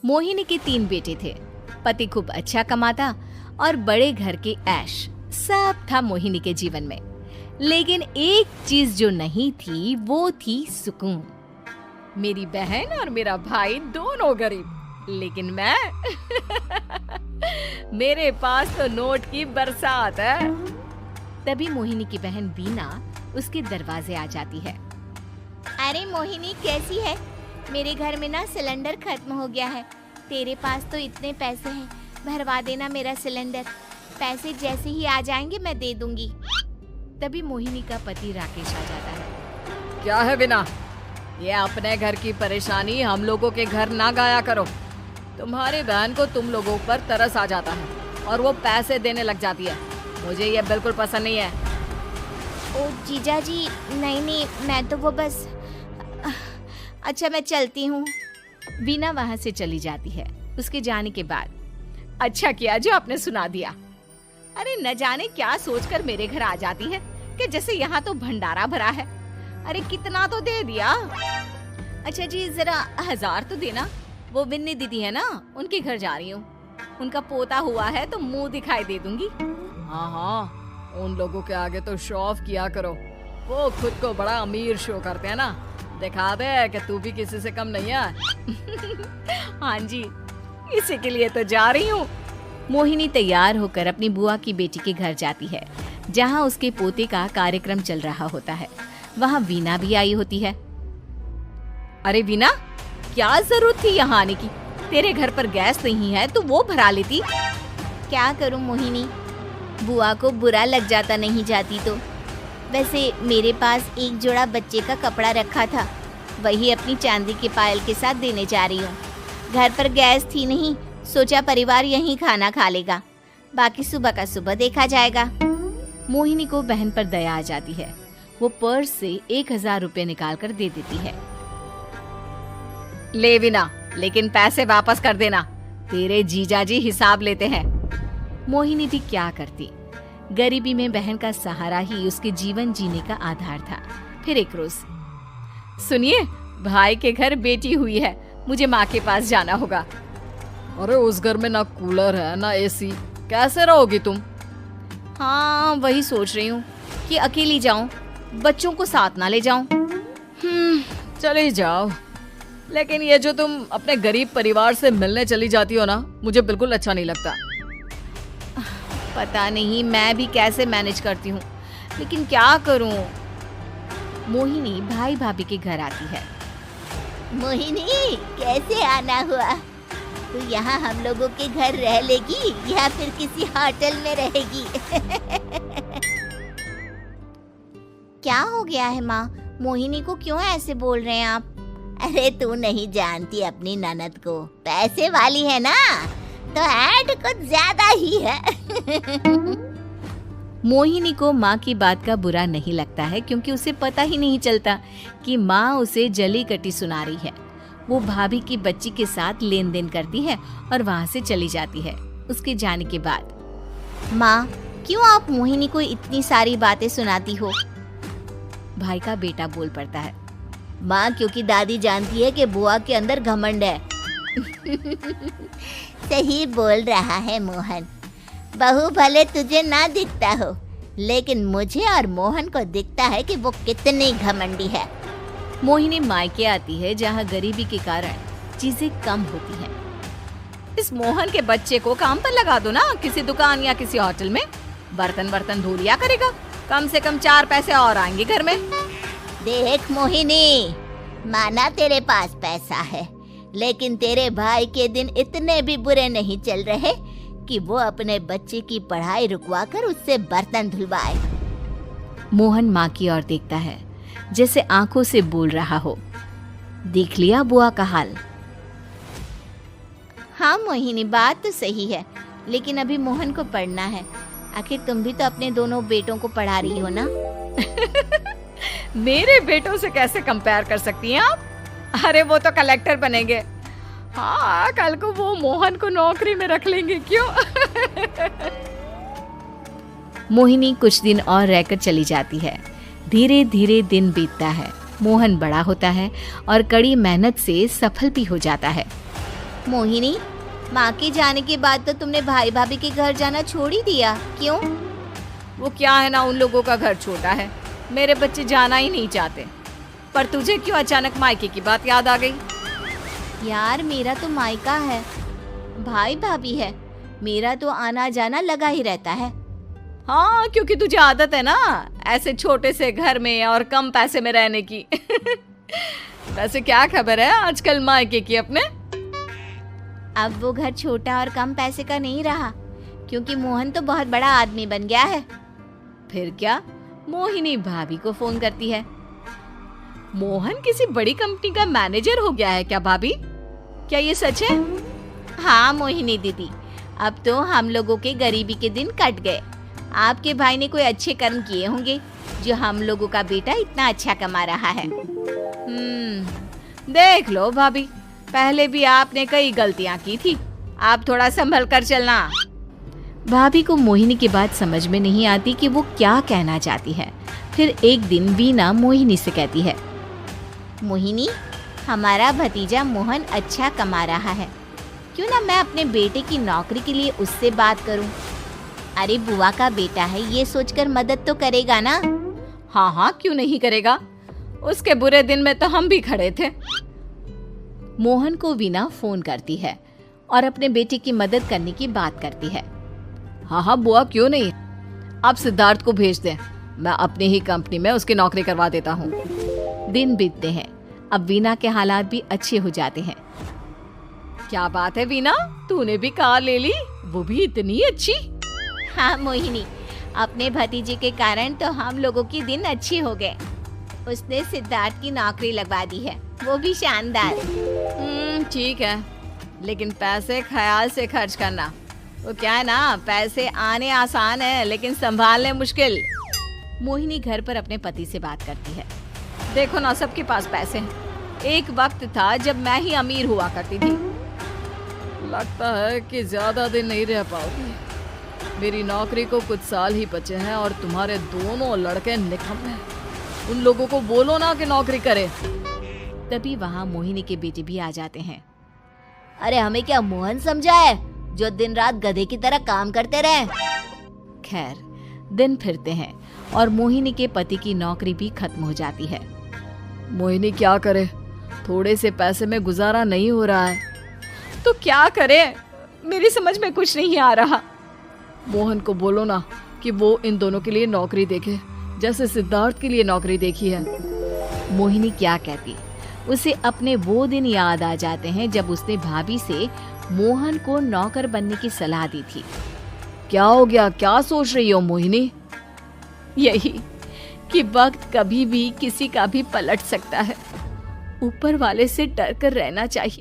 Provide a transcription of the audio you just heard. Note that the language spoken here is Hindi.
मोहिनी के 3 बेटे थे। पति खूब अच्छा कमाता और बड़े घर के ऐश सब था मोहिनी के जीवन में। लेकिन एक चीज जो नहीं थी वो थी सुकून। मेरी बहन और मेरा भाई दोनों गरीब, लेकिन मैं मेरे पास तो नोट की बरसात है। तभी मोहिनी की बहन बीना उसके दरवाजे आ जाती है। अरे मोहिनी, कैसी है? मेरे घर में ना सिलेंडर खत्म हो गया है। तेरे पास तो इतने पैसे हैं, भरवा देना मेरा सिलेंडर। पैसे जैसे ही आ जाएंगे मैं दे दूंगी। तभी मोहिनी का पति राकेश आ जाता है। क्या है बिना, ये अपने घर की परेशानी हम लोगों के घर ना गाया करो। तुम्हारी बहन को तुम लोगों पर तरस आ जाता है और वो पैसे देने लग जाती है। मुझे ये बिल्कुल पसंद नहीं है। ओ जीजा जी, नहीं, मैं तो वो बस अच्छा मैं चलती हूँ। बीना वहाँ से चली जाती है। उसके जाने के बाद अच्छा किया जो आपने सुना दिया। अरे न जाने क्या सोचकर मेरे घर आ जाती है कि जैसे यहाँ तो भंडारा भरा है। अरे कितना तो दे दिया। अच्छा जी, जरा 1000 तो देना। वो बिन्नी दीदी है ना, उनके घर जा रही हूँ। उनका पोता हुआ है तो मुंह दिखाई दे दूंगी। हाँ, उन लोगों के आगे तो शो ऑफ किया करो। वो खुद को बड़ा अमीर शो करते हैं ना, दिखा दे कि तू भी किसी से कम नहीं है। हाँ जी, इसी के लिए तो जा रही हूँ। मोहिनी तैयार होकर अपनी बुआ की बेटी के घर जाती है, जहाँ उसके पोते का कार्यक्रम चल रहा होता है। वहाँ वीना भी आई होती है। अरे वीना, क्या जरूरत थी यहाँ आने की? तेरे घर पर गैस नहीं है तो वो भरा लेती। क्या करूं मोहिनी, बुआ को बुरा लग जाता नहीं जाती तो। वैसे मेरे पास एक जोड़ा बच्चे का कपड़ा रखा था, वही अपनी चांदी के पायल के साथ देने जा रही हूँ। घर पर गैस थी नहीं, सोचा परिवार यहीं खाना खा लेगा, बाकी सुबह का सुबह देखा जाएगा। मोहिनी को बहन पर दया आ जाती है। वो पर्स से 1000 रुपए निकाल कर दे देती है। ले वीना, लेकिन पैसे वापस कर देना, तेरे जीजाजी हिसाब लेते हैं। मोहिनी भी क्या करती, गरीबी में बहन का सहारा ही उसके जीवन जीने का आधार था। फिर एक रोज, सुनिए, भाई के घर बेटी हुई है, मुझे माँ के पास जाना होगा। अरे उस घर में ना कूलर है ना एसी, कैसे रहोगी तुम? हाँ, वही सोच रही हूँ कि अकेली जाऊं, बच्चों को साथ ना ले जाऊं। चली जाओ, लेकिन ये जो तुम अपने गरीब परिवार से मिलने चली जाती हो ना, मुझे बिल्कुल अच्छा नहीं लगता। पता नहीं मैं भी कैसे मैनेज करती हूँ, लेकिन क्या करूँ। मोहिनी भाई भाभी के घर आती है। मोहिनी, कैसे आना हुआ? तू यहाँ हम लोगों के घर रह लेगी या फिर किसी होटल में रहेगी? क्या हो गया है माँ? मोहिनी को क्यों ऐसे बोल रहे हैं आप? अरे तू नहीं जानती अपनी ननद को, पैसे वाली है ना, तो ऐड कुछ ज्यादा ही है। मोहिनी को माँ की बात का बुरा नहीं लगता है, क्योंकि उसे पता ही नहीं चलता कि माँ उसे जली कटी सुना रही है। वो भाभी की बच्ची के साथ लेन देन करती है और वहाँ से चली जाती है। उसके जाने के बाद, माँ क्यों आप मोहिनी को इतनी सारी बातें सुनाती हो? भाई का बेटा बोल पड़ता है। माँ, क्योंकि दादी जानती है कि बुआ के अंदर घमंड है। सही बोल रहा है मोहन, बहू भले तुझे ना दिखता हो, लेकिन मुझे और मोहन को दिखता है कि वो कितनी घमंडी है। मोहिनी मायके आती है, जहाँ गरीबी के कारण चीजें कम होती हैं। इस मोहन के बच्चे को काम पर लगा दो ना, किसी दुकान या किसी होटल में। बर्तन धो लिया करेगा, कम से कम 4 पैसे और आएंगे घर में। देख मोहिनी, माना तेरे पास पैसा है, लेकिन तेरे भाई के दिन इतने भी बुरे नहीं चल रहे कि वो अपने बच्चे की पढ़ाई रुकवाकर उससे बर्तन धुलवाए। मोहन माँ की ओर देखता है, जैसे आंखों से बोल रहा हो, देख लिया बुआ का हाल। हाँ मोहिनी, बात तो सही है, लेकिन अभी मोहन को पढ़ना है। आखिर तुम भी तो अपने दोनों बेटों को पढ़ा रही हो ना। मेरे बेटों से कैसे कंपेयर कर सकती हैं आप? अरे वो तो कलेक्टर बनेंगे। हाँ, कल को वो मोहन को नौकरी में रख लेंगे, क्यों? मोहिनी कुछ दिन और रहकर चली जाती है। धीरे धीरे दिन बीतता है। मोहन बड़ा होता है और कड़ी मेहनत से सफल भी हो जाता है। मोहिनी, माँ के जाने के बाद तो तुमने भाई भाभी के घर जाना छोड़ ही दिया, क्यों? वो क्या है ना, उन लोगों का घर छोटा है, मेरे बच्चे जाना ही नहीं चाहते। पर तुझे क्यों अचानक मायके की बात याद आ गई? यार मेरा तो मायका है, भाई भाभी है, मेरा तो आना जाना लगा ही रहता है। हाँ, क्योंकि तुझे आदत है ना ऐसे छोटे से घर में और कम पैसे में रहने की। वैसे क्या खबर है आजकल मायके की अपने? अब वो घर छोटा और कम पैसे का नहीं रहा, क्योंकि मोहन तो बहुत बड़ा आदमी बन गया है। फिर क्या? मोहिनी भाभी को फोन करती है। मोहन किसी बड़ी कंपनी का मैनेजर हो गया है क्या भाभी? क्या ये सच है? हाँ मोहिनी दीदी, अब तो हम लोगों के गरीबी के दिन कट गए। आपके भाई ने कोई अच्छे कर्म किए होंगे जो हम लोगों का बेटा इतना अच्छा कमा रहा है। देख लो भाभी, पहले भी आपने कई गलतियां की थी, आप थोड़ा संभल कर चलना। भाभी को मोहिनी की बात समझ में नहीं आती कि वो क्या कहना चाहती है। फिर एक दिन वीना मोहिनी से कहती है, मोहिनी, हमारा भतीजा मोहन अच्छा कमा रहा है, क्यों ना मैं अपने बेटे की नौकरी के लिए उससे बात करूं? अरे बुआ का बेटा है, ये सोचकर मदद तो करेगा ना? हाँ हाँ, क्यों नहीं करेगा, उसके बुरे दिन में तो हम भी खड़े थे। मोहन को वीना फोन करती है और अपने बेटे की मदद करने की बात करती है। हाँ हाँ बुआ, क्यों नहीं, आप सिद्धार्थ को भेज दें, मैं अपनी ही कंपनी में उसकी नौकरी करवा देता हूँ। दिन बीतते हैं, अब वीना के हालात भी अच्छे हो जाते हैं। क्या बात है वीना, तूने भी कार ले ली, वो भी इतनी अच्छी? हाँ मोहिनी, अपने भतीजे के कारण तो हम लोगों की दिन अच्छी हो गए। उसने सिद्धार्थ की नौकरी लगवा दी है, वो भी शानदार। ठीक है, लेकिन पैसे ख्याल से खर्च करना। वो क्या है ना, पैसे आने आसान है लेकिन संभालने मुश्किल। मोहिनी घर पर अपने पति से बात करती है। देखो ना, सबके पास पैसे हैं। एक वक्त था जब मैं ही अमीर हुआ करती थी। लगता है कि ज्यादा दिन नहीं रह पाओगी। मेरी नौकरी को कुछ साल ही बचे हैं और तुम्हारे दोनों लड़के निकम्मे हैं। उन लोगों को बोलो ना कि नौकरी करे। तभी वहाँ मोहिनी के बेटे भी आ जाते हैं। अरे हमें क्या मोहन समझा है जो दिन रात गधे की तरह काम करते रहे? खैर, दिन फिरते हैं और मोहिनी के पति की नौकरी भी खत्म हो जाती है। मोहिनी क्या करे, थोड़े से पैसे में गुजारा नहीं हो रहा है। तो क्या करे, मेरी समझ में कुछ नहीं आ रहा। मोहन को बोलो ना कि वो इन दोनों के लिए नौकरी देखे, जैसे सिद्धार्थ के लिए नौकरी देखी है। मोहिनी क्या कहती, उसे अपने वो दिन याद आ जाते हैं जब उसने भाभी से मोहन को नौकर बनने की सलाह दी थी। क्या हो गया, क्या सोच रही हो मोहिनी? यही कि वक्त कभी भी किसी का भी पलट सकता है। ऊपर वाले से डर कर रहना चाहिए।